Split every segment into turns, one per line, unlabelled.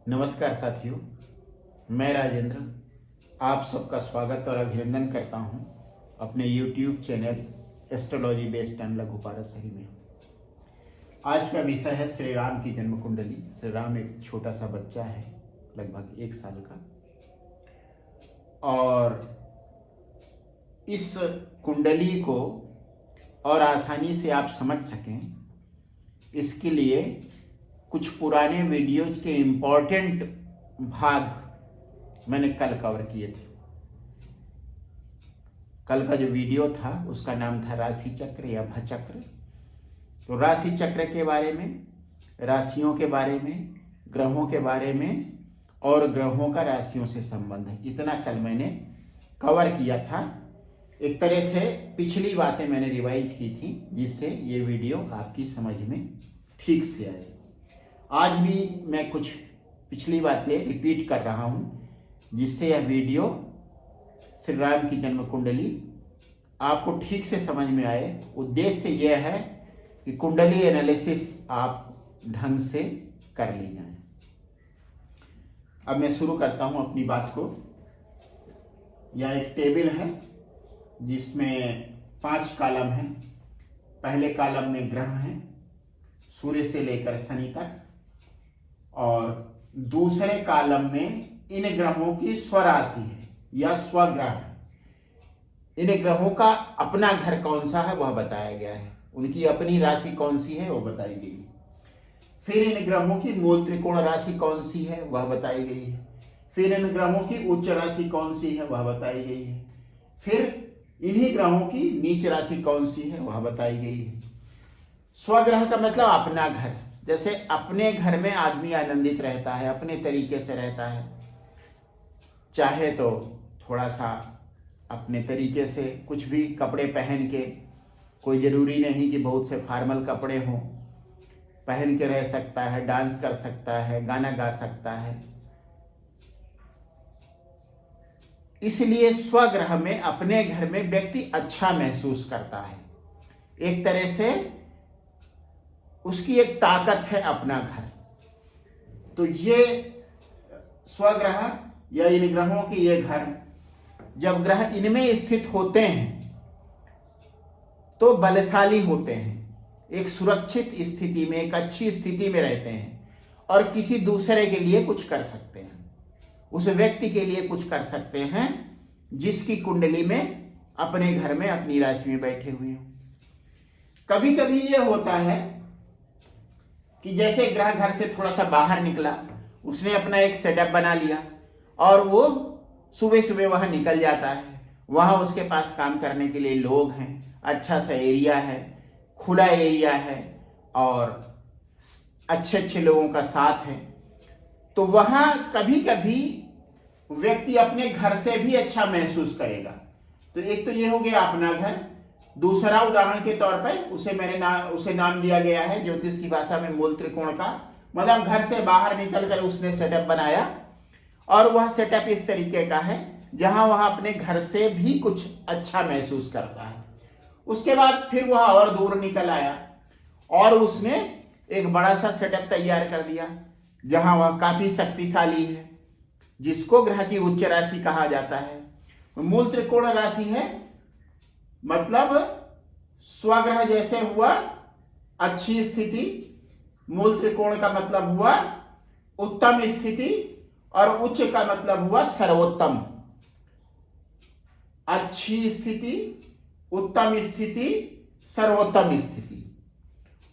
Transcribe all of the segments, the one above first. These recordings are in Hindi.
नमस्कार साथियों, मैं राजेंद्र आप सबका स्वागत और अभिनंदन करता हूं अपने YouTube channel astrology based and लघु पारसरी में। आज का विषय है श्री राम की जन्म कुंडली। श्री राम एक छोटा सा बच्चा है, लगभग 1 साल का, और इस कुंडली को और आसानी से आप समझ सकें इसके लिए कुछ पुराने वीडियोज के इम्पोर्टेंट भाग मैंने कल कवर किए थे। कल का जो वीडियो था उसका नाम था राशि चक्र या भचक्र। तो राशि चक्र के बारे में, राशियों के बारे में, ग्रहों के बारे में और ग्रहों का राशियों से संबंध है, इतना कल मैंने कवर किया था। एक तरह से पिछली बातें मैंने रिवाइज की थी जिससे ये वीडियो आपकी समझ में ठीक से आए। आज भी मैं कुछ पिछली बातें रिपीट कर रहा हूँ जिससे यह वीडियो श्री राम की जन्म कुंडली आपको ठीक से समझ में आए। उद्देश्य यह है कि कुंडली एनालिसिस आप ढंग से कर ली जाए। अब मैं शुरू करता हूँ अपनी बात को। यह एक टेबल है जिसमें 5 कॉलम हैं। पहले कॉलम में ग्रह हैं, सूर्य से लेकर शनि तक, और दूसरे कॉलम में इन ग्रहों की स्वराशि है या स्वग्रह है। इन ग्रहों का अपना घर कौन सा है वह बताया गया है, उनकी अपनी राशि कौन सी है वह बताई गई है। फिर इन ग्रहों की मूल त्रिकोण राशि कौन सी है वह बताई गई है। फिर इन ग्रहों की उच्च राशि कौन सी है वह बताई गई है। फिर इन्हीं ग्रहों की नीच राशि कौन सी है वह बताई गई है। स्वग्रह का मतलब अपना घर। जैसे अपने घर में आदमी आनंदित रहता है, अपने तरीके से रहता है, चाहे तो थोड़ा सा अपने तरीके से कुछ भी कपड़े पहन के, कोई ज़रूरी नहीं कि बहुत से फॉर्मल कपड़े हों, पहन के रह सकता है, डांस कर सकता है, गाना गा सकता है। इसलिए स्वग्रह में, अपने घर में व्यक्ति अच्छा महसूस करता है। एक तरह से उसकी एक ताकत है अपना घर। तो ये स्वग्रह या इन ग्रहों के ये घर, जब ग्रह इनमें स्थित होते हैं तो बलशाली होते हैं, एक सुरक्षित स्थिति में, एक अच्छी स्थिति में रहते हैं और किसी दूसरे के लिए कुछ कर सकते हैं, उस व्यक्ति के लिए कुछ कर सकते हैं जिसकी कुंडली में अपने घर में अपनी राशि में बैठे हुए हों। कभी कभी ये होता है कि जैसे ग्रह घर से थोड़ा सा बाहर निकला, उसने अपना एक सेटअप बना लिया और वो सुबह सुबह वहां निकल जाता है। वहां उसके पास काम करने के लिए लोग हैं, अच्छा सा एरिया है, खुला एरिया है और अच्छे अच्छे लोगों का साथ है। तो वहां कभी कभी व्यक्ति अपने घर से भी अच्छा महसूस करेगा। तो एक तो ये हो गया अपना घर। दूसरा उदाहरण के तौर पर उसे नाम दिया गया है ज्योतिष की भाषा में मूल त्रिकोण का। मतलब घर से बाहर निकलकर उसने सेटअप बनाया और वह सेटअप इस तरीके का है जहां वह अपने घर से भी कुछ अच्छा महसूस करता है। उसके बाद फिर वह और दूर निकल आया और उसने एक बड़ा सा सेटअप तैयार कर दिया जहां वह काफी शक्तिशाली है, जिसको ग्रह की उच्च राशि कहा जाता है। मूल त्रिकोण राशि है मतलब स्वग्रह जैसे हुआ अच्छी स्थिति, मूल त्रिकोण का मतलब हुआ उत्तम स्थिति और उच्च का मतलब हुआ सर्वोत्तम। अच्छी स्थिति, उत्तम स्थिति, सर्वोत्तम स्थिति।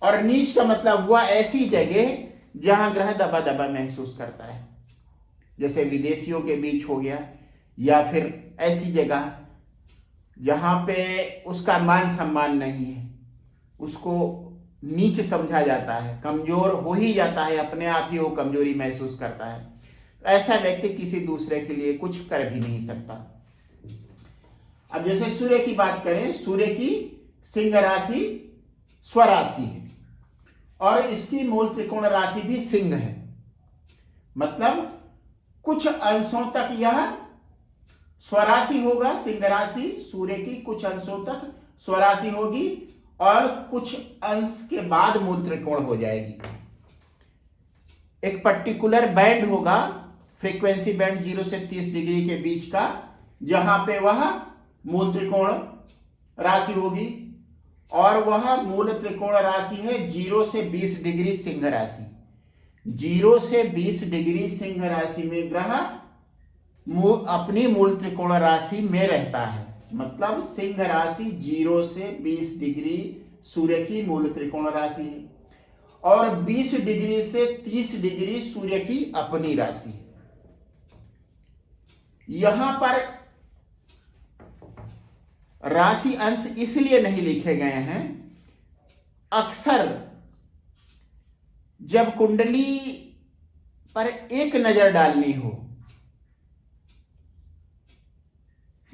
और नीच का मतलब हुआ ऐसी जगह जहां ग्रह दबा दबा महसूस करता है, जैसे विदेशियों के बीच हो गया, या फिर ऐसी जगह जहां पे उसका मान सम्मान नहीं है, उसको नीच समझा जाता है, कमजोर हो ही जाता है, अपने आप ही वो कमजोरी महसूस करता है। ऐसा व्यक्ति किसी दूसरे के लिए कुछ कर भी नहीं सकता। अब जैसे सूर्य की बात करें, सूर्य की सिंह राशि स्वराशि है और इसकी मूल त्रिकोण राशि भी सिंह है। मतलब कुछ अंशों तक यह स्वराशि होगा, सिंह राशि सूर्य की कुछ अंशों तक स्वराशि होगी और कुछ अंश के बाद मूल त्रिकोण हो जाएगी। एक पर्टिकुलर बैंड होगा, फ्रीक्वेंसी बैंड 0 से 30 डिग्री के बीच का, जहां पे वह मूल त्रिकोण राशि होगी, और वह मूल त्रिकोण राशि है 0 से 20 डिग्री सिंह राशि। 0 से 20 डिग्री सिंह राशि में ग्रह अपनी मूल त्रिकोण राशि में रहता है। मतलब सिंह राशि 0 से 20 डिग्री सूर्य की मूल त्रिकोण राशि है, और 20 डिग्री से 30 डिग्री सूर्य की अपनी राशि है। यहां पर राशि अंश इसलिए नहीं लिखे गए हैं, अक्सर जब कुंडली पर एक नजर डालनी हो,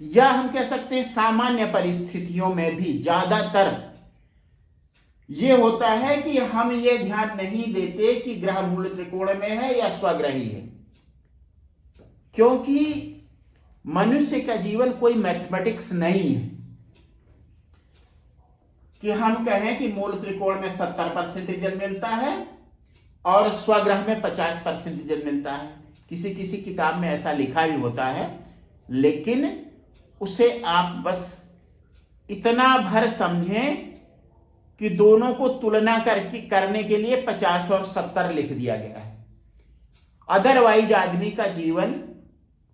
या हम कह सकते हैं सामान्य परिस्थितियों में भी ज्यादातर ये होता है कि हम ये ध्यान नहीं देते कि ग्रह मूल त्रिकोण में है या स्वग्रही है, क्योंकि मनुष्य का जीवन कोई मैथमेटिक्स नहीं है कि हम कहें कि मूल त्रिकोण में 70% रिजल्ट मिलता है और स्वग्रह में 50% रिजल्ट मिलता है। किसी किसी किताब में ऐसा लिखा भी होता है, लेकिन उसे आप बस इतना भर समझें कि दोनों को तुलना करने के लिए 50 और 70 लिख दिया गया है। अदरवाइज आदमी का जीवन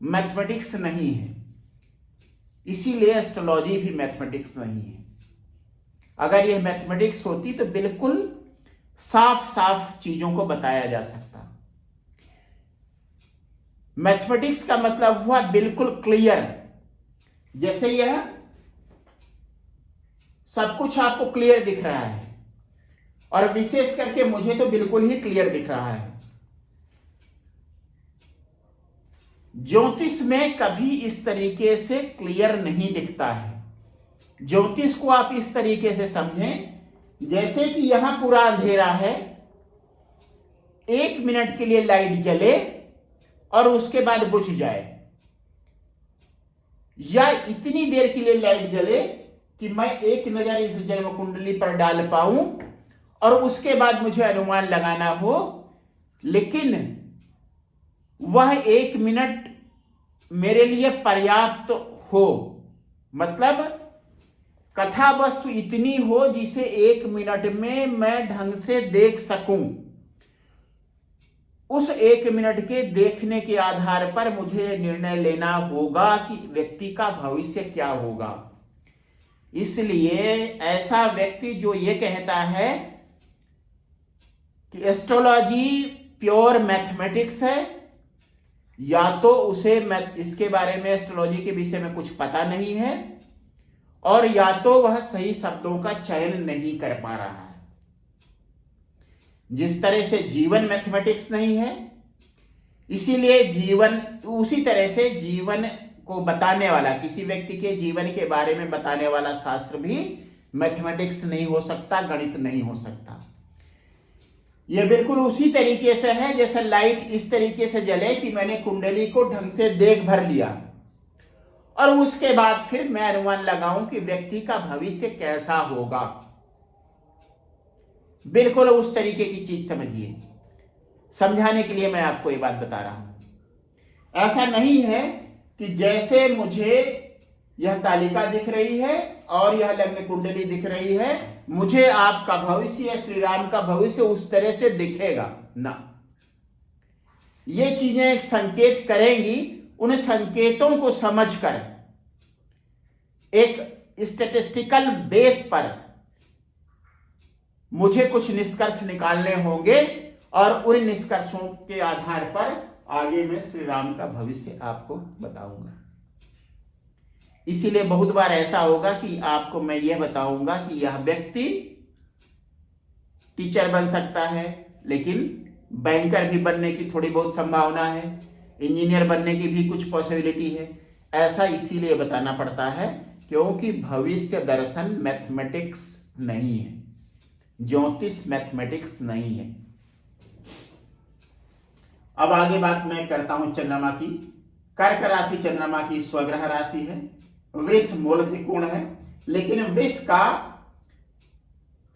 मैथमेटिक्स नहीं है, इसीलिए एस्ट्रोलॉजी भी मैथमेटिक्स नहीं है। अगर यह मैथमेटिक्स होती तो बिल्कुल साफ साफ चीजों को बताया जा सकता। मैथमेटिक्स का मतलब हुआ बिल्कुल क्लियर, जैसे यह सब कुछ आपको क्लियर दिख रहा है, और विशेष करके मुझे तो बिल्कुल ही क्लियर दिख रहा है। ज्योतिष में कभी इस तरीके से क्लियर नहीं दिखता है। ज्योतिष को आप इस तरीके से समझें जैसे कि यहां पूरा अंधेरा है, 1 मिनट के लिए लाइट जले और उसके बाद बुझ जाए, या इतनी देर के लिए लाइट जले कि मैं एक नजर इस जन्म कुंडली पर डाल पाऊं और उसके बाद मुझे अनुमान लगाना हो, लेकिन वह 1 मिनट मेरे लिए पर्याप्त हो। मतलब कथा वस्तु इतनी हो जिसे 1 मिनट में मैं ढंग से देख सकूं। उस 1 मिनट के देखने के आधार पर मुझे निर्णय लेना होगा कि व्यक्ति का भविष्य क्या होगा। इसलिए ऐसा व्यक्ति जो ये कहता है कि एस्ट्रोलॉजी प्योर मैथमेटिक्स है, या तो उसे इसके बारे में, एस्ट्रोलॉजी के विषय में कुछ पता नहीं है, और या तो वह सही शब्दों का चयन नहीं कर पा रहा है। जिस तरह से जीवन मैथमेटिक्स नहीं है, इसीलिए जीवन, उसी तरह से जीवन को बताने वाला, किसी व्यक्ति के जीवन के बारे में बताने वाला शास्त्र भी मैथमेटिक्स नहीं हो सकता, गणित नहीं हो सकता। यह बिल्कुल उसी तरीके से है जैसे लाइट इस तरीके से जले कि मैंने कुंडली को ढंग से देख भर लिया और उसके बाद फिर मैं अनुमान लगाऊं कि व्यक्ति का भविष्य कैसा होगा। बिल्कुल उस तरीके की चीज समझिए। समझाने के लिए मैं आपको ये बात बता रहा हूं। ऐसा नहीं है कि जैसे मुझे यह तालिका दिख रही है और यह लग्न कुंडली दिख रही है, मुझे आपका भविष्य या श्री राम का भविष्य उस तरह से दिखेगा ना। ये चीजें एक संकेत करेंगी। उन संकेतों को समझकर एक स्टैटिस्टिकल बेस पर मुझे कुछ निष्कर्ष निकालने होंगे, और उन निष्कर्षों के आधार पर आगे मैं श्री राम का भविष्य आपको बताऊंगा। इसीलिए बहुत बार ऐसा होगा कि आपको मैं यह बताऊंगा कि यह व्यक्ति टीचर बन सकता है, लेकिन बैंकर भी बनने की थोड़ी बहुत संभावना है, इंजीनियर बनने की भी कुछ पॉसिबिलिटी है। ऐसा इसीलिए बताना पड़ता है क्योंकि भविष्य दर्शन मैथमेटिक्स नहीं है, ज्योतिष मैथमेटिक्स नहीं है। अब आगे बात मैं करता हूं चंद्रमा की। कर्क राशि चंद्रमा की स्वग्रह राशि है, वृष मूल त्रिकोण है, लेकिन वृष का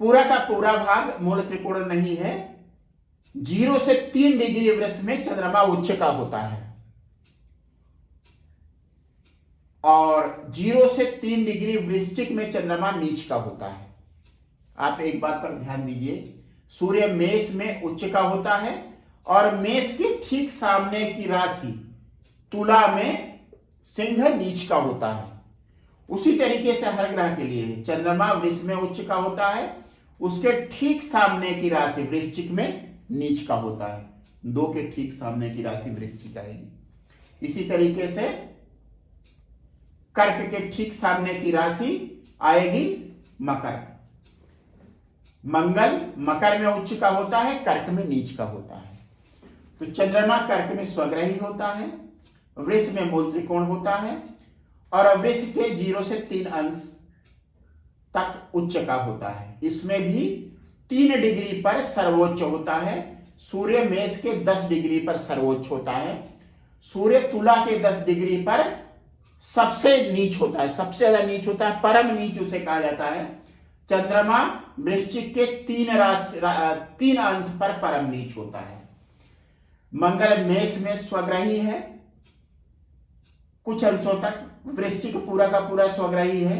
पूरा भाग मूल त्रिकोण नहीं है। 0 से 3 डिग्री वृष में चंद्रमा उच्च का होता है और 0 से 3 डिग्री वृश्चिक में चंद्रमा नीच का होता है। आप एक बात पर ध्यान दीजिए, सूर्य मेष में उच्च का होता है और मेष के ठीक सामने की राशि तुला में सिंह नीच का होता है। उसी तरीके से हर ग्रह के लिए चंद्रमा वृष में उच्च का होता है, उसके ठीक सामने की राशि वृश्चिक में नीच का होता है। 2 के ठीक सामने की राशि वृश्चिक आएगी। इसी तरीके से कर्क के ठीक सामने की राशि आएगी मकर। मंगल मकर में उच्च का होता है, कर्क में नीच का होता है। तो चंद्रमा कर्क में स्वग्रही होता है, वृष में मूल त्रिकोण होता है और वृष के 0 से 3 अंश तक उच्च का होता है। इसमें भी 3 डिग्री पर सर्वोच्च होता है। सूर्य मेष के 10 डिग्री पर सर्वोच्च होता है, सूर्य तुला के 10 डिग्री पर सबसे नीच होता है, सबसे ज्यादा नीच होता है, परम नीच उसे कहा जाता है। चंद्रमा वृश्चिक के 3 अंश पर परम नीच होता है। मंगल मेष में स्वग्रही है कुछ अंशों तक, वृश्चिक पूरा का पूरा स्वग्रही है,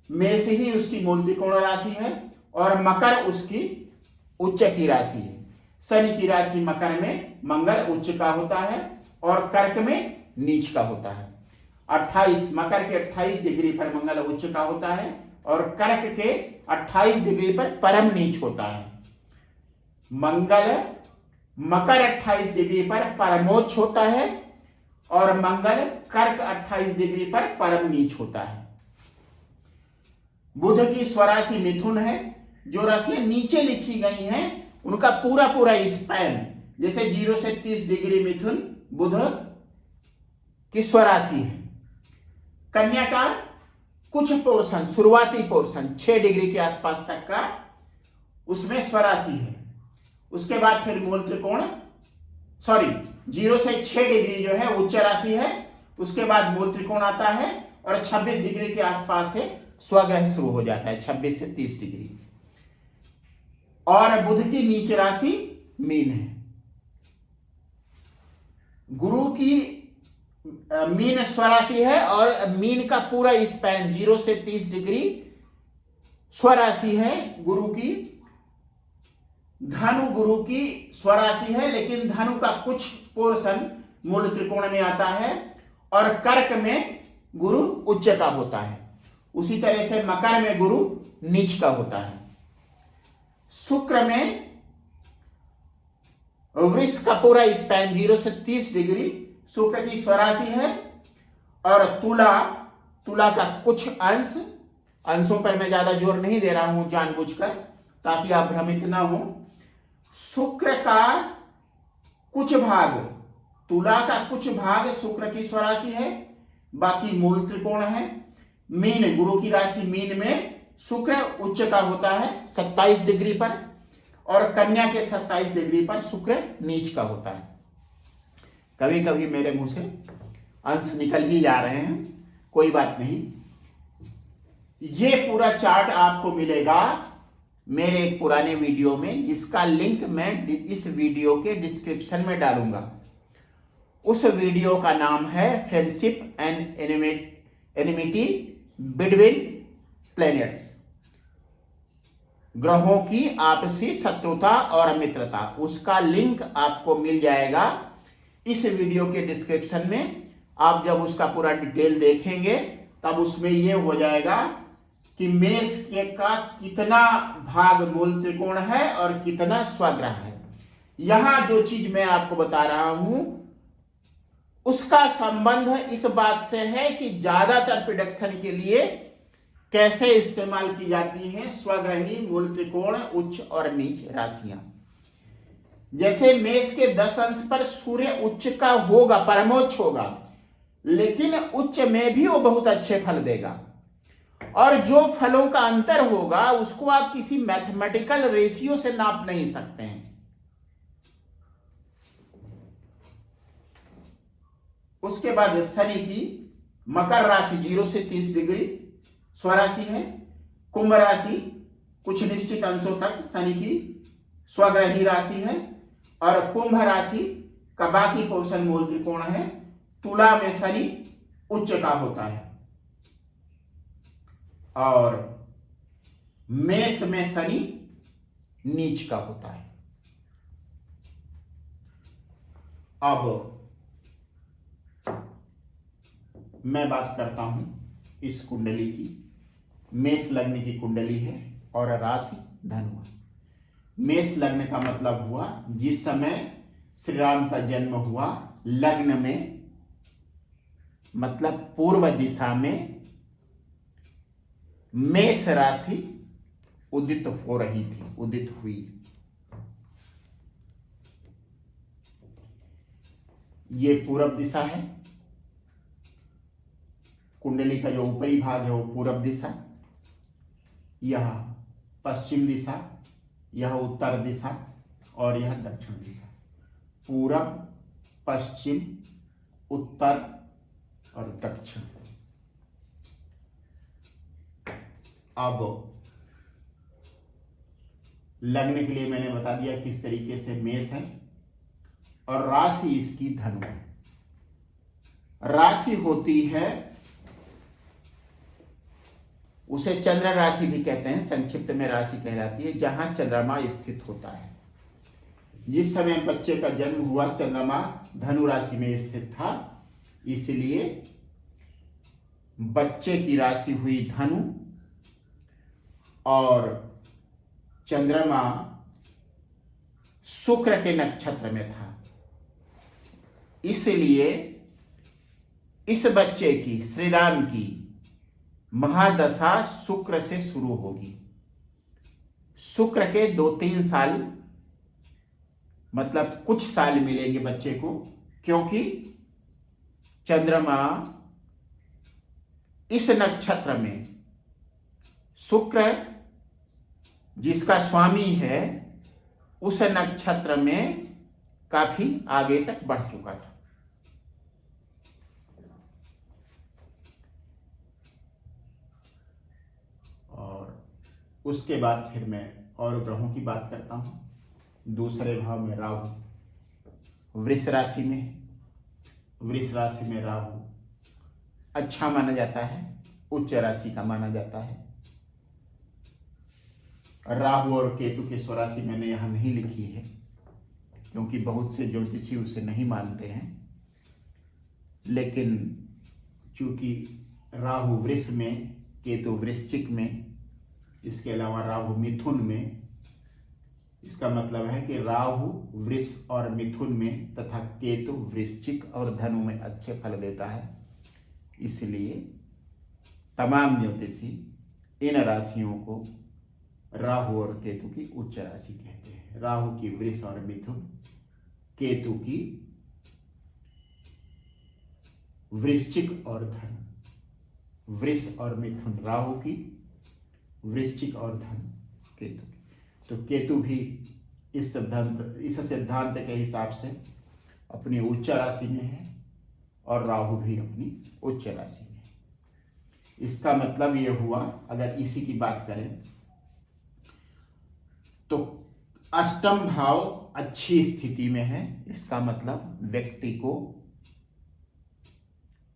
मेष ही उसकी मूल त्रिकोण राशि है और मकर उसकी उच्च की राशि है। शनि की राशि मकर में मंगल उच्च का होता है और कर्क में नीच का होता है। 28 मकर के 28 डिग्री पर मंगल उच्च का होता है और कर्क के 28 डिग्री पर परम नीच होता है। मंगल मकर 28 डिग्री पर परमोच्च होता है और मंगल कर्क 28 डिग्री पर परम नीच होता है। बुध की स्वराशि मिथुन है। जो राशियां नीचे लिखी गई हैं उनका पूरा पूरा स्पैन, जैसे 0 से 30 डिग्री मिथुन बुध की स्वराशि है। कन्या का कुछ पोर्शन, शुरुआती पोर्शन 6 डिग्री के आसपास तक का उसमें स्वराशि है। उसके बाद फिर मूल त्रिकोण 0 से 6 डिग्री जो है उच्च राशि है। उसके बाद मूल त्रिकोण आता है और 26 डिग्री के आसपास से स्वग्रह शुरू हो जाता है, 26 से 30 डिग्री। और बुध की नीच राशि मीन है। गुरु की मीन स्वराशि है और मीन का पूरा स्पैन 0 से 30 डिग्री स्वराशि है गुरु की। धनु गुरु की स्वराशि है, लेकिन धनु का कुछ पोर्शन मूल त्रिकोण में आता है और कर्क में गुरु उच्च का होता है। उसी तरह से मकर में गुरु नीच का होता है। शुक्र में वृष का पूरा स्पैन 0 से 30 डिग्री शुक्र की स्वराशि है और तुला का कुछ अंशों पर मैं ज्यादा जोर नहीं दे रहा हूं जानबूझकर ताकि आप भ्रमित ना हो। शुक्र का कुछ भाग, तुला का कुछ भाग शुक्र की स्वराशि है, बाकी मूल त्रिकोण है। मीन गुरु की राशि मीन में शुक्र उच्च का होता है 27 डिग्री पर और कन्या के 27 डिग्री पर शुक्र नीच का होता है। कभी कभी मेरे मुंह से अंश निकल ही जा रहे हैं, कोई बात नहीं। ये पूरा चार्ट आपको मिलेगा मेरे एक पुराने वीडियो में, जिसका लिंक मैं इस वीडियो के डिस्क्रिप्शन में डालूंगा। उस वीडियो का नाम है friendship and enmity between planets, ग्रहों की आपसी शत्रुता और मित्रता। उसका लिंक आपको मिल जाएगा इस वीडियो के डिस्क्रिप्शन में। आप जब उसका पूरा डिटेल देखेंगे तब उसमें यह हो जाएगा कि मेष के का कितना भाग मूल त्रिकोण है और कितना स्वग्रह है। यहां जो चीज मैं आपको बता रहा हूं उसका संबंध इस बात से है कि ज्यादातर प्रिडिक्शन के लिए कैसे इस्तेमाल की जाती हैं स्वग्रही, मूल त्रिकोण, उच्च और नीच राशियां। जैसे मेष के 10 अंश पर सूर्य उच्च का होगा, परमोच्च होगा, लेकिन उच्च में भी वो बहुत अच्छे फल देगा और जो फलों का अंतर होगा उसको आप किसी मैथमेटिकल रेशियो से नाप नहीं सकते हैं। उसके बाद शनि की मकर राशि 0 से 30 डिग्री स्वराशि है। कुंभ राशि कुछ निश्चित अंशों तक शनि की स्वग्रही राशि है और कुंभ राशि का बाकी पोर्शन मूल त्रिकोण है। तुला में शनि उच्च का होता है और मेष में शनि नीच का होता है। अब मैं बात करता हूं इस कुंडली की। मेष लग्न की कुंडली है और राशि धनु है। मेष लग्न का मतलब हुआ जिस समय श्री राम का जन्म हुआ, लग्न में मतलब पूर्व दिशा में मेष राशि उदित हो रही थी, उदित हुई। ये पूर्व दिशा है। कुंडली का जो ऊपरी भाग है वो पूर्व दिशा, यह पश्चिम दिशा, यह उत्तर दिशा और यह दक्षिण दिशा। पूरब, पश्चिम, उत्तर और दक्षिण। अब लग्न के लिए मैंने बता दिया किस तरीके से मेष है और राशि इसकी धनु है। राशि होती है, उसे चंद्र राशि भी कहते हैं, संक्षिप्त में राशि कहलाती है, जहां चंद्रमा स्थित होता है। जिस समय बच्चे का जन्म हुआ चंद्रमा धनु राशि में स्थित था, इसलिए बच्चे की राशि हुई धनु और चंद्रमा शुक्र के नक्षत्र में था। इसलिए इस बच्चे की, श्री राम की महादशा शुक्र से शुरू होगी। शुक्र के 2-3 साल मतलब कुछ साल मिलेंगे बच्चे को, क्योंकि चंद्रमा इस नक्षत्र में, शुक्र जिसका स्वामी है उस नक्षत्र में काफी आगे तक बढ़ चुका था। और उसके बाद फिर मैं और ग्रहों की बात करता हूं। दूसरे भाव में राहु वृष राशि में, वृष राशि में राहु अच्छा माना जाता है, उच्च राशि का माना जाता है। राहु और केतु की स्वराशि मैंने यहां नहीं लिखी है क्योंकि बहुत से ज्योतिषी उसे नहीं मानते हैं, लेकिन चूंकि राहु वृष में, केतु वृश्चिक में, इसके अलावा राहु मिथुन में, इसका मतलब है कि राहु वृष और मिथुन में तथा केतु वृश्चिक और धनु में अच्छे फल देता है। इसलिए तमाम ज्योतिषी इन राशियों को राहु और केतु की उच्च राशि कहते हैं। राहु की वृष और मिथुन, केतु की वृश्चिक और धनु। वृष और मिथुन राहु की, वृश्चिक और धनु केतु की। तो केतु भी इस सिद्धांत के हिसाब से अपनी उच्च राशि में है और राहु भी अपनी उच्च राशि में है। इसका मतलब यह हुआ, अगर इसी की बात करें तो अष्टम भाव अच्छी स्थिति में है। इसका मतलब व्यक्ति को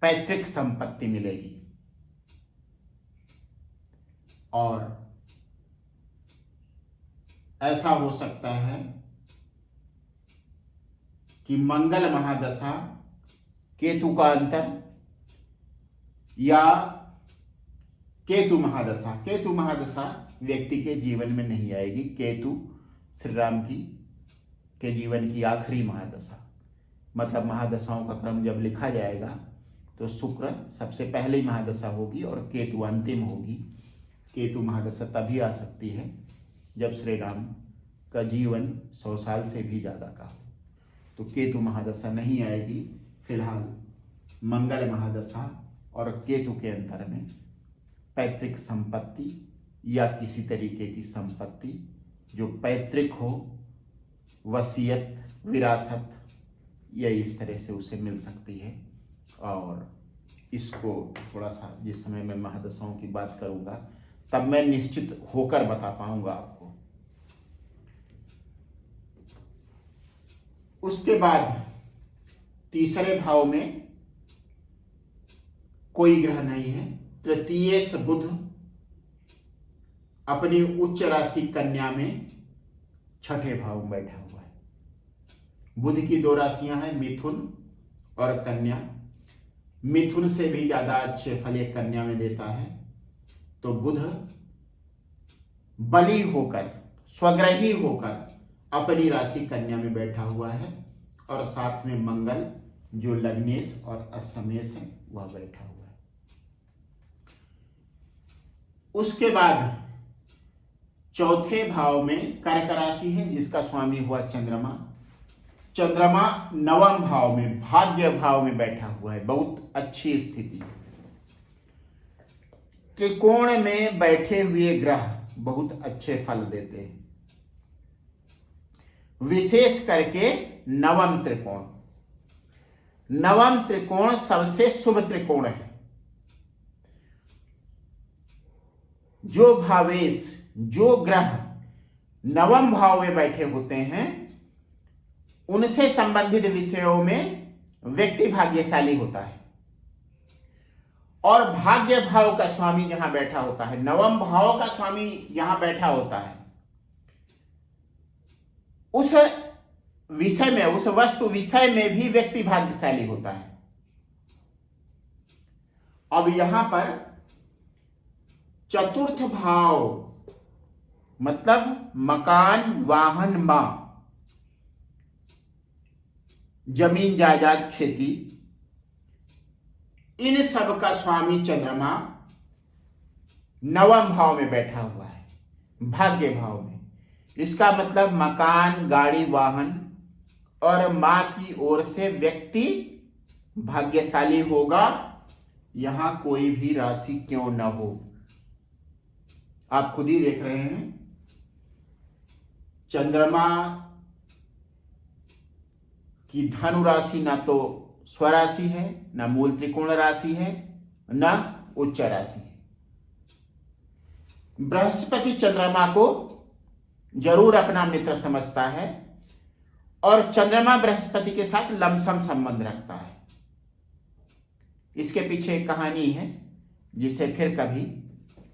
पैतृक संपत्ति मिलेगी और ऐसा हो सकता है कि मंगल महादशा, केतु का अंतर या केतु महादशा व्यक्ति के जीवन में नहीं आएगी। केतु श्री राम के जीवन की आखिरी महादशा, मतलब महादशाओं का क्रम जब लिखा जाएगा तो शुक्र सबसे पहले महादशा होगी और केतु अंतिम होगी। केतु महादशा तभी आ सकती है जब श्री राम का जीवन 100 साल से भी ज्यादा का हो। तो केतु महादशा नहीं आएगी। फिलहाल मंगल महादशा और केतु के अंतर में पैतृक संपत्ति या किसी तरीके की संपत्ति जो पैतृक हो, वसीयत, विरासत, या इस तरह से उसे मिल सकती है। और इसको थोड़ा सा जिस समय मैं महादशाओं की बात करूंगा तब मैं निश्चित होकर बता पाऊंगा आपको। उसके बाद तीसरे भाव में कोई ग्रह नहीं है। तृतीय से बुध अपनी उच्च राशि कन्या में छठे भाव में बैठा हुआ है। बुध की दो राशियां हैं, मिथुन और कन्या। मिथुन से भी ज्यादा अच्छे फल एक कन्या में देता है। तो बुध बली होकर, स्वग्रही होकर अपनी राशि कन्या में बैठा हुआ है, और साथ में मंगल जो लग्नेश और अष्टमेश है वह बैठा हुआ है। उसके बाद चौथे भाव में कर्क राशि है, जिसका स्वामी हुआ चंद्रमा। चंद्रमा नवम भाव में, भाग्य भाव में बैठा हुआ है, बहुत अच्छी स्थिति। त्रिकोण में बैठे हुए ग्रह बहुत अच्छे फल देते हैं, विशेष करके नवम त्रिकोण। नवम त्रिकोण सबसे शुभ त्रिकोण है। जो भावेश, जो ग्रह नवम भाव में बैठे होते हैं, उनसे संबंधित विषयों में व्यक्ति भाग्यशाली होता है। और भाग्य भाव का स्वामी जहां बैठा होता है, नवम भाव का स्वामी यहां बैठा होता है, उस विषय में, उस वस्तु विषय में भी व्यक्ति भाग्यशाली होता है। अब यहां पर चतुर्थ भाव मतलब मकान, वाहन, मां, जमीन जायदाद, खेती, इन सब का स्वामी चंद्रमा नवम भाव में बैठा हुआ है, भाग्य भाव में। इसका मतलब मकान, गाड़ी, वाहन और मां की ओर से व्यक्ति भाग्यशाली होगा, यहां कोई भी राशि क्यों न हो। आप खुद ही देख रहे हैं, चंद्रमा की धनु राशि ना तो स्वराशि है, ना मूल त्रिकोण राशि है, ना उच्च राशि है। बृहस्पति चंद्रमा को जरूर अपना मित्र समझता है, और चंद्रमा बृहस्पति के साथ लमसम संबंध रखता है। इसके पीछे एक कहानी है, जिसे फिर कभी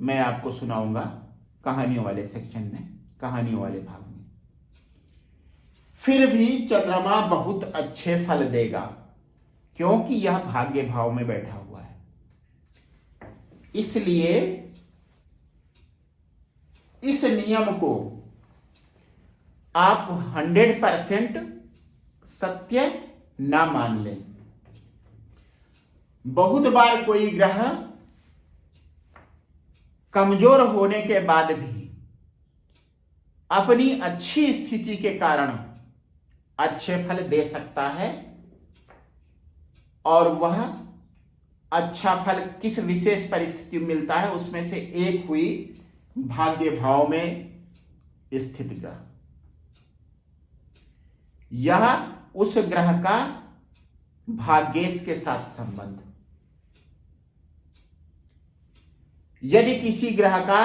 मैं आपको सुनाऊंगा कहानियों वाले सेक्शन में, कहानियों वाले भाग में। फिर भी चंद्रमा बहुत अच्छे फल देगा, क्योंकि यह भाग्य भाव में बैठा हुआ है। इसलिए इस नियम को आप 100% सत्य ना मान लें। बहुत बार कोई ग्रह कमजोर होने के बाद भी अपनी अच्छी स्थिति के कारण अच्छे फल दे सकता है, और वह अच्छा फल किस विशेष परिस्थिति में मिलता है, उसमें से एक हुई भाग्य भाव में स्थित ग्रह। यह उस ग्रह का भाग्येश के साथ संबंध। यदि किसी ग्रह का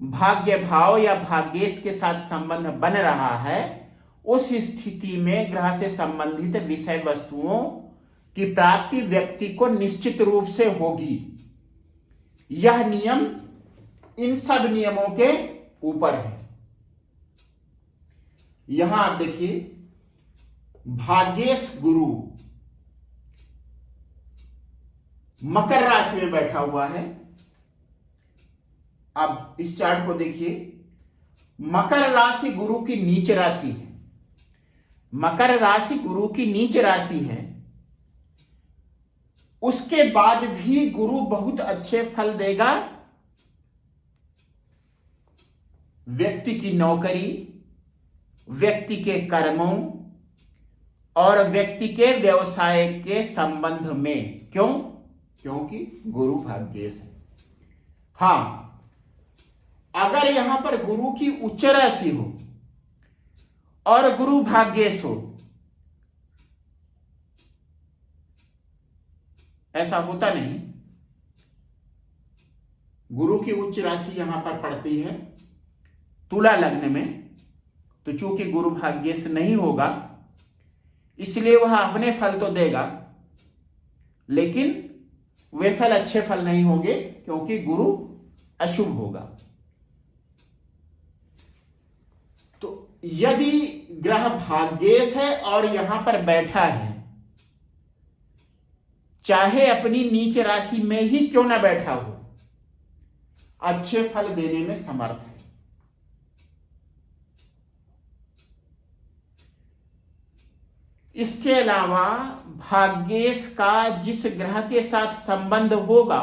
भाग्य भाव या भाग्येश के साथ संबंध बन रहा है, उस स्थिति में ग्रह से संबंधित विषय वस्तुओं की प्राप्ति व्यक्ति को निश्चित रूप से होगी। यह नियम इन सब नियमों के ऊपर है। यहां आप देखिए, भाग्येश गुरु मकर राशि में बैठा हुआ है। अब इस चार्ट को देखिए, मकर राशि गुरु की नीच राशि है। मकर राशि गुरु की नीच राशि है। उसके बाद भी गुरु बहुत अच्छे फल देगा। व्यक्ति की नौकरी, व्यक्ति के कर्मों और व्यक्ति के व्यवसाय के संबंध में। क्यों? क्योंकि गुरु भाग्येश है। हां, अगर यहां पर गुरु की उच्च राशि हो और गुरु भाग्येश हो, ऐसा होता नहीं। गुरु की उच्च राशि यहां पर पड़ती है तुला लग्न में, तो चूंकि गुरु भाग्येश नहीं होगा, इसलिए वह अपने फल तो देगा, लेकिन वे फल अच्छे फल नहीं होंगे, क्योंकि गुरु अशुभ होगा। तो यदि ग्रह भाग्येश है और यहां पर बैठा है, चाहे अपनी नीच राशि में ही क्यों ना बैठा हो, अच्छे फल देने में समर्थ है। इसके अलावा भाग्येश का जिस ग्रह के साथ संबंध होगा,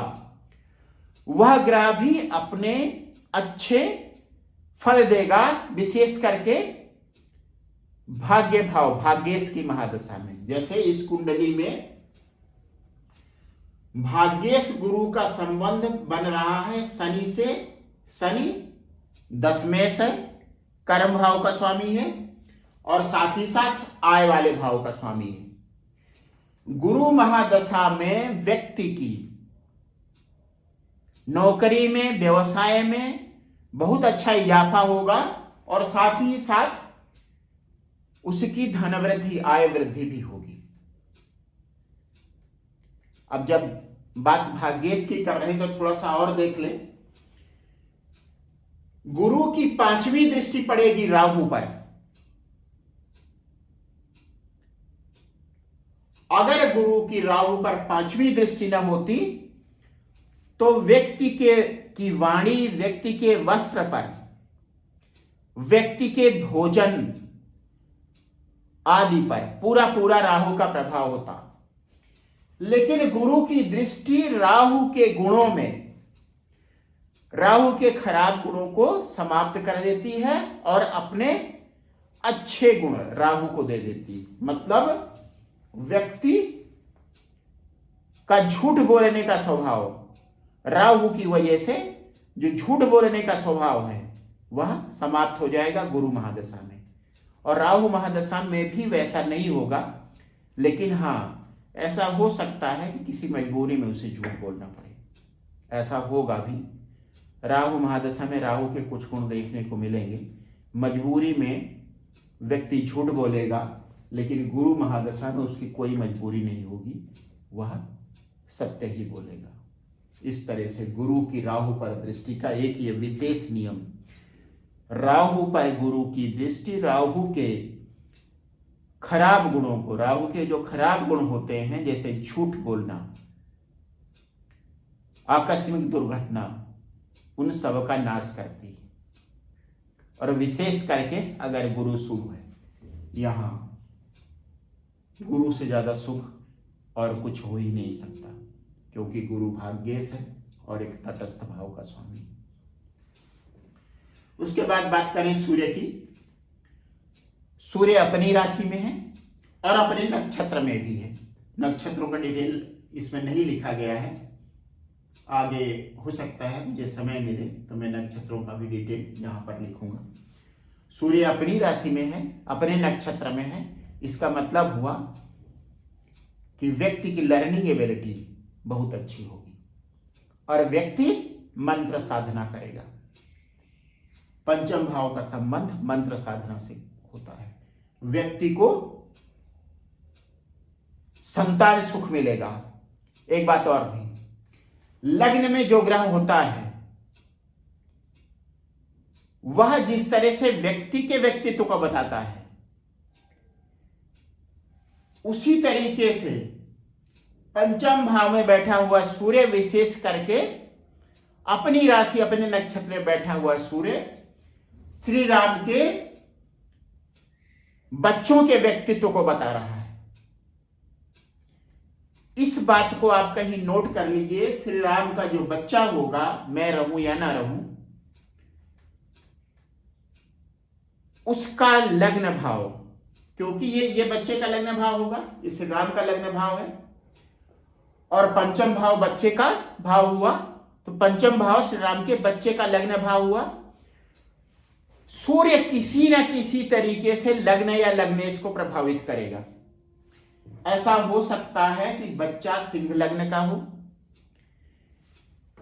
वह ग्रह भी अपने अच्छे फल देगा, विशेष करके भाग्य भाव भाग्येश की महादशा में। जैसे इस कुंडली में भाग्येश गुरु का संबंध बन रहा है शनि से। शनि दशमेश है, कर्म भाव का स्वामी है, और साथ ही साथ आय वाले भाव का स्वामी है। गुरु महादशा में व्यक्ति की नौकरी में, व्यवसाय में बहुत अच्छा इजाफा होगा, और साथ ही साथ उसकी धन वृद्धि, आय वृद्धि भी होगी। अब जब बात भाग्येश की कर रहे हैं तो थोड़ा सा और देख ले। गुरु की 5वीं दृष्टि पड़ेगी राहु पर। अगर गुरु की राहु पर 5वीं दृष्टि न होती तो व्यक्ति की वाणी, व्यक्ति के वस्त्र पर, व्यक्ति के भोजन आदि पर पूरा राहु का प्रभाव होता। लेकिन गुरु की दृष्टि राहु के गुणों में, राहु के खराब गुणों को समाप्त कर देती है और अपने अच्छे गुण राहु को दे देती है। मतलब व्यक्ति का झूठ बोलने का स्वभाव, राहु की वजह से जो झूठ बोलने का स्वभाव है वह समाप्त हो जाएगा गुरु महादशा में। और राहु महादशा में भी वैसा नहीं होगा, लेकिन हाँ ऐसा हो सकता है कि किसी मजबूरी में उसे झूठ बोलना पड़े, ऐसा होगा भी। राहु महादशा में राहु के कुछ गुण देखने को मिलेंगे। मजबूरी में व्यक्ति झूठ बोलेगा, लेकिन गुरु महादशा में उसकी कोई मजबूरी नहीं होगी, वह सत्य ही बोलेगा। इस तरह से गुरु की राहु पर दृष्टि का एक ये विशेष नियम, राहु पर गुरु की दृष्टि राहु के खराब गुणों को, राहु के जो खराब गुण होते हैं जैसे झूठ बोलना, आकस्मिक दुर्घटना, उन सब का नाश करती है। और विशेष करके अगर गुरु शुभ है, यहां गुरु से ज्यादा शुभ और कुछ हो ही नहीं सकता, क्योंकि गुरु भाग्येश है और एक तटस्थ भाव का स्वामी। उसके बाद बात करें सूर्य की। सूर्य अपनी राशि में है और अपने नक्षत्र में भी है। नक्षत्रों का डिटेल इसमें नहीं लिखा गया है, आगे हो सकता है मुझे समय मिले तो मैं नक्षत्रों का भी डिटेल यहां पर लिखूंगा। सूर्य अपनी राशि में है, अपने नक्षत्र में है। इसका मतलब हुआ कि व्यक्ति की लर्निंग एबिलिटी बहुत अच्छी होगी और व्यक्ति मंत्र साधना करेगा। पंचम भाव का संबंध मंत्र साधना से होता है। व्यक्ति को संतान सुख मिलेगा। एक बात और भी, लग्न में जो ग्रह होता है वह जिस तरह से व्यक्ति के व्यक्तित्व को बताता है, उसी तरीके से पंचम भाव में बैठा हुआ सूर्य, विशेष करके अपनी राशि अपने नक्षत्र में बैठा हुआ सूर्य, श्री राम के बच्चों के व्यक्तित्व को बता रहा है। इस बात को आप कहीं नोट कर लीजिए। श्री राम का जो बच्चा होगा, मैं रहूं या ना रहूं, उसका लग्न भाव, क्योंकि ये बच्चे का लग्न भाव होगा, ये श्री राम का लग्न भाव है, और पंचम भाव बच्चे का भाव हुआ, तो पंचम भाव श्री राम के बच्चे का लग्न भाव हुआ। सूर्य किसी न किसी तरीके से लग्न या लग्नेश को प्रभावित करेगा। ऐसा हो सकता है कि बच्चा सिंह लग्न का हो।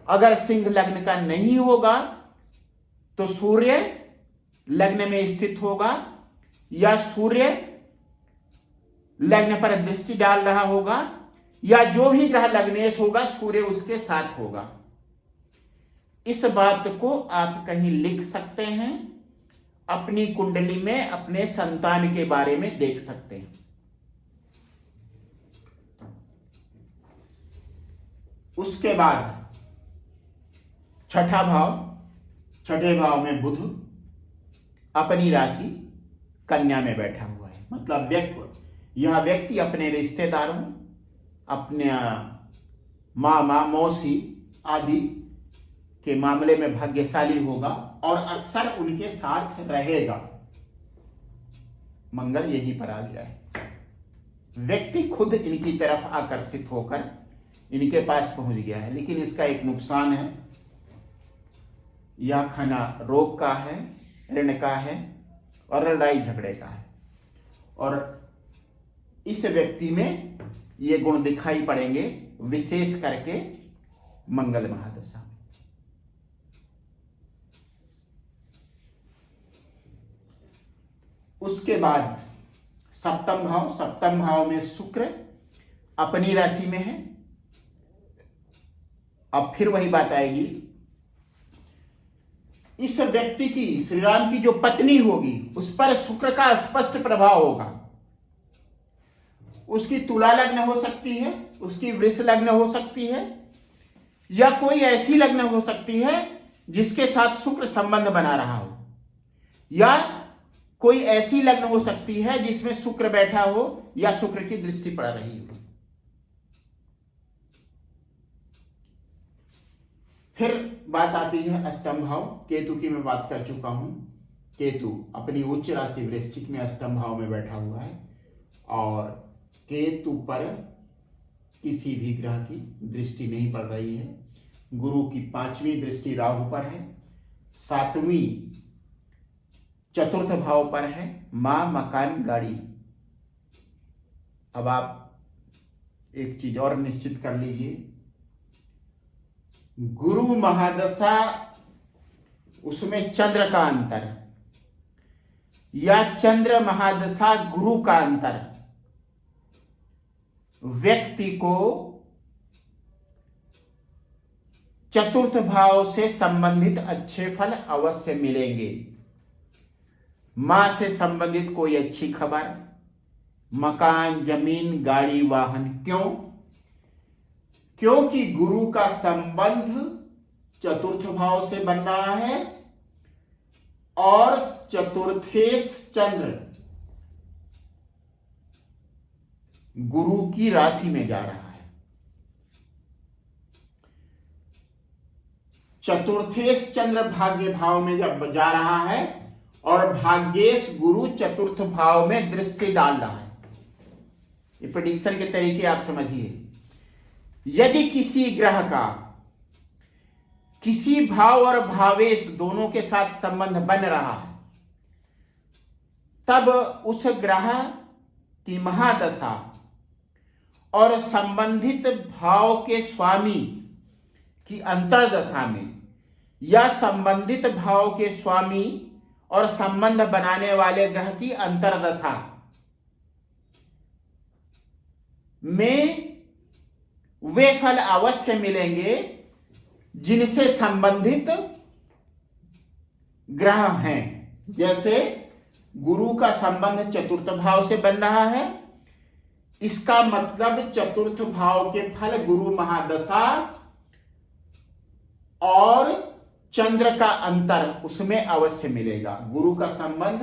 अगर सिंह लग्न का नहीं होगा तो सूर्य लग्न में स्थित होगा, या सूर्य लग्न पर दृष्टि डाल रहा होगा, या जो भी ग्रह लग्नेश होगा सूर्य उसके साथ होगा। इस बात को आप कहीं लिख सकते हैं, अपनी कुंडली में अपने संतान के बारे में देख सकते हैं। उसके बाद छठा भाव, छठे भाव में बुध अपनी राशि कन्या में बैठा हुआ है। मतलब यह व्यक्ति अपने रिश्तेदारों, अपने मामा मौसी आदि के मामले में भाग्यशाली होगा और अक्सर उनके साथ रहेगा। मंगल यहीं पर आ गया है। व्यक्ति खुद इनकी तरफ आकर्षित होकर इनके पास पहुंच गया है। लेकिन इसका एक नुकसान है, यह खाना रोग का है, ऋण का है और लड़ाई झगड़े का है। और इस व्यक्ति में ये गुण दिखाई पड़ेंगे, विशेष करके मंगल महादशा में। उसके बाद सप्तम भाव में शुक्र अपनी राशि में है। अब फिर वही बात आएगी, इस व्यक्ति की, श्री राम की जो पत्नी होगी उस पर शुक्र का स्पष्ट प्रभाव होगा। उसकी तुला लग्न हो सकती है, उसकी वृष लग्न हो सकती है, या कोई ऐसी लग्न हो सकती है जिसके साथ शुक्र संबंध बना रहा हो, या कोई ऐसी लग्न हो सकती है जिसमें शुक्र बैठा हो या शुक्र की दृष्टि पड़ रही हो। फिर बात आती है अष्टम भाव, केतु की मैं बात कर चुका हूं। केतु अपनी उच्च राशि वृश्चिक में अष्टम भाव में बैठा हुआ है और केतु पर किसी भी ग्रह की दृष्टि नहीं पड़ रही है। गुरु की 5वीं दृष्टि राहु पर है, 7वीं चतुर्थ भाव पर है, मां मकान गाड़ी। अब आप एक चीज और निश्चित कर लीजिए, गुरु महादशा उसमें चंद्र का अंतर या चंद्र महादशा गुरु का अंतर व्यक्ति को चतुर्थ भाव से संबंधित अच्छे फल अवश्य मिलेंगे। मां से संबंधित कोई अच्छी खबर, मकान, जमीन, गाड़ी, वाहन। क्यों? क्योंकि गुरु का संबंध चतुर्थ भाव से बन रहा है और चतुर्थेश चंद्र गुरु की राशि में जा रहा है। चतुर्थेश चंद्र भाग्य भाव में जब जा रहा है और भाग्येश गुरु चतुर्थ भाव में दृष्टि डाल रहा है। ये प्रेडिक्शन के तरीके आप समझिए। यदि किसी ग्रह का किसी भाव और भावेश दोनों के साथ संबंध बन रहा है, तब उस ग्रह की महादशा और संबंधित भाव के स्वामी की अंतर्दशा में या संबंधित भाव के स्वामी और संबंध बनाने वाले ग्रह की अंतर्दशा में वे फल अवश्य मिलेंगे जिनसे संबंधित ग्रह हैं। जैसे गुरु का संबंध चतुर्थ भाव से बन रहा है, इसका मतलब चतुर्थ भाव के फल गुरु महादशा और चंद्र का अंतर उसमें अवश्य मिलेगा। गुरु का संबंध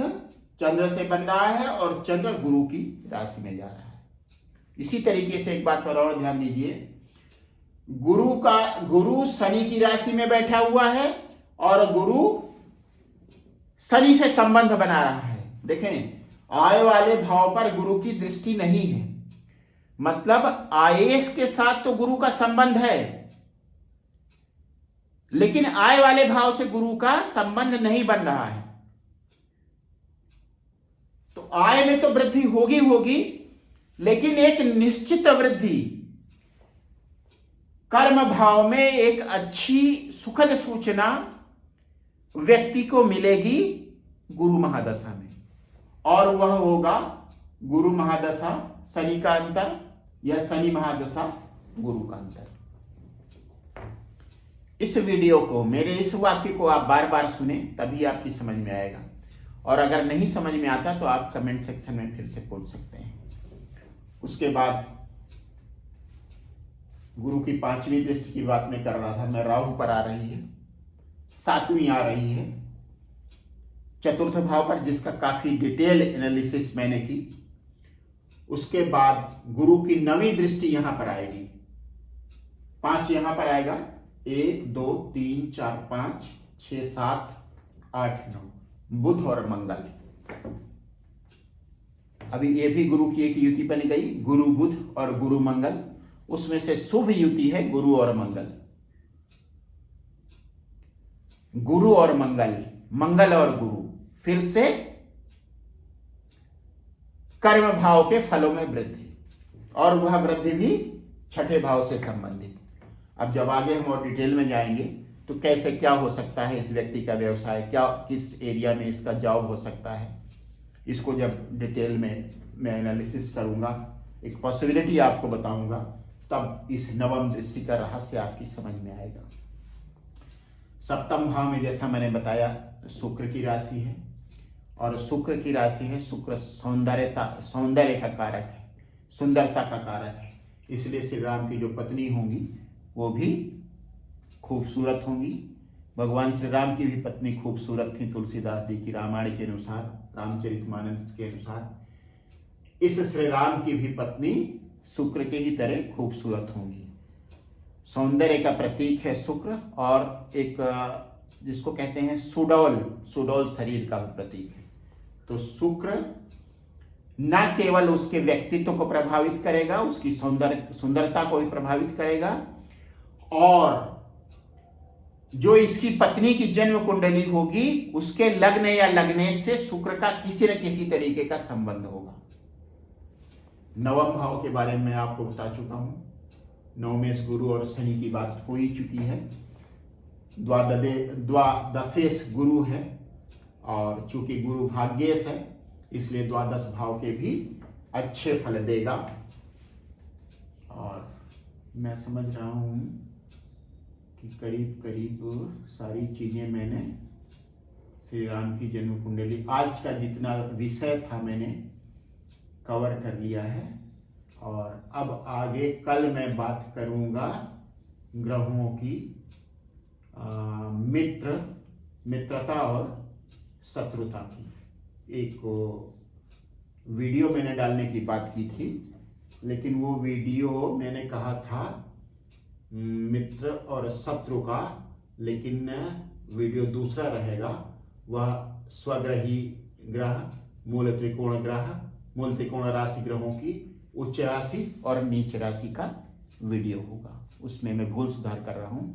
चंद्र से बन रहा है और चंद्र गुरु की राशि में जा रहा है। इसी तरीके से एक बात पर और ध्यान दीजिए, गुरु शनि की राशि में बैठा हुआ है और गुरु शनि से संबंध बना रहा है। देखें, आय वाले भाव पर गुरु की दृष्टि नहीं है, मतलब आयेश के साथ तो गुरु का संबंध है, लेकिन आय वाले भाव से गुरु का संबंध नहीं बन रहा है। तो आय में तो वृद्धि होगी, लेकिन एक निश्चित वृद्धि कर्म भाव में एक अच्छी सुखद सूचना व्यक्ति को मिलेगी गुरु महादशा में, और वह होगा गुरु महादशा शनि का अंतर या शनि महादशा गुरु का अंतर। इस वीडियो को, मेरे इस वाक्य को आप बार बार सुने, तभी आपकी समझ में आएगा। और अगर नहीं समझ में आता तो आप कमेंट सेक्शन में फिर से पूछ सकते हैं। उसके बाद गुरु की 5वीं दृष्टि की बात मैं कर रहा था। मैं राहु पर आ रही है, 7वीं आ रही है चतुर्थ भाव पर, जिसका काफी डिटेल एनालिसिस मैंने की। उसके बाद गुरु की 9वीं दृष्टि यहां पर आएगी, 5 यहां पर आएगा, 1 2 3 4 5 6 7 8 9, बुध और मंगल। अभी ये भी गुरु की एक युति बन गई, गुरु बुध और गुरु मंगल। उसमें से शुभ युति है गुरु और मंगल। गुरु और मंगल, मंगल और गुरु, फिर से कर्म भाव के फलों में वृद्धि, और वह वृद्धि भी 6ठे भाव से संबंधित। अब जब आगे हम और डिटेल में जाएंगे तो कैसे क्या हो सकता है इस व्यक्ति का व्यवसाय, क्या किस एरिया में इसका जॉब हो सकता है, इसको जब डिटेल में मैं एनालिसिस करूंगा, एक पॉसिबिलिटी आपको बताऊंगा, तब इस 9वीं दृष्टि का रहस्य आपकी समझ में आएगा। 7म भाव में जैसा मैंने बताया शुक्र की राशि है, और शुक्र की राशि है, शुक्र सौंदर्य का कारक है, सुंदरता का कारक है। इसलिए श्री राम की जो पत्नी होंगी वो भी खूबसूरत होंगी। भगवान श्री राम की भी पत्नी खूबसूरत थी, तुलसीदास जी की रामायण के अनुसार, रामचरितमानस के अनुसार। इस श्री राम की भी पत्नी शुक्र के ही तरह खूबसूरत होंगी। सौंदर्य का प्रतीक है शुक्र, और एक जिसको कहते हैं सुडौल शरीर का प्रतीक है। तो शुक्र न केवल उसके व्यक्तित्व को प्रभावित करेगा, उसकी सुंदरता को भी प्रभावित करेगा, और जो इसकी पत्नी की जन्म कुंडली होगी उसके लग्न या लगने से शुक्र का किसी न किसी तरीके का संबंध होगा। 9वें भाव के बारे में आपको बता चुका हूं। 9वें गुरु और शनि की बात हो ही चुकी है। द्वादशेश गुरु है, और चूंकि गुरु भाग्येश है इसलिए द्वादश भाव के भी अच्छे फल देगा। और मैं समझ रहा हूं कि करीब करीब सारी चीजें मैंने श्री राम की जन्म कुंडली, आज का जितना विषय था मैंने कवर कर लिया है। और अब आगे कल मैं बात करूंगा ग्रहों की मित्रता और शत्रुता की। एक वीडियो मैंने डालने की बात की थी, लेकिन वो वीडियो मैंने कहा था मित्र और शत्रु का, लेकिन वीडियो दूसरा रहेगा। वह स्वग्रही ग्रह, मूल त्रिकोण राशि ग्रहों की उच्च राशि और नीच राशि का वीडियो होगा। उसमें मैं भूल सुधार कर रहा हूं,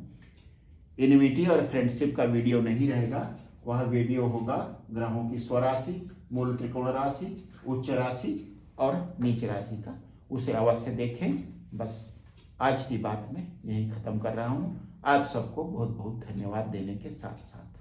इनविटी और फ्रेंडशिप का वीडियो नहीं रहेगा। वह वीडियो होगा ग्रहों की स्वराशि, मूल त्रिकोण राशि, उच्च राशि और नीच राशि का। उसे अवश्य देखें। बस आज की बात मैं यहीं खत्म कर रहा हूं। आप सबको बहुत बहुत धन्यवाद देने के साथ साथ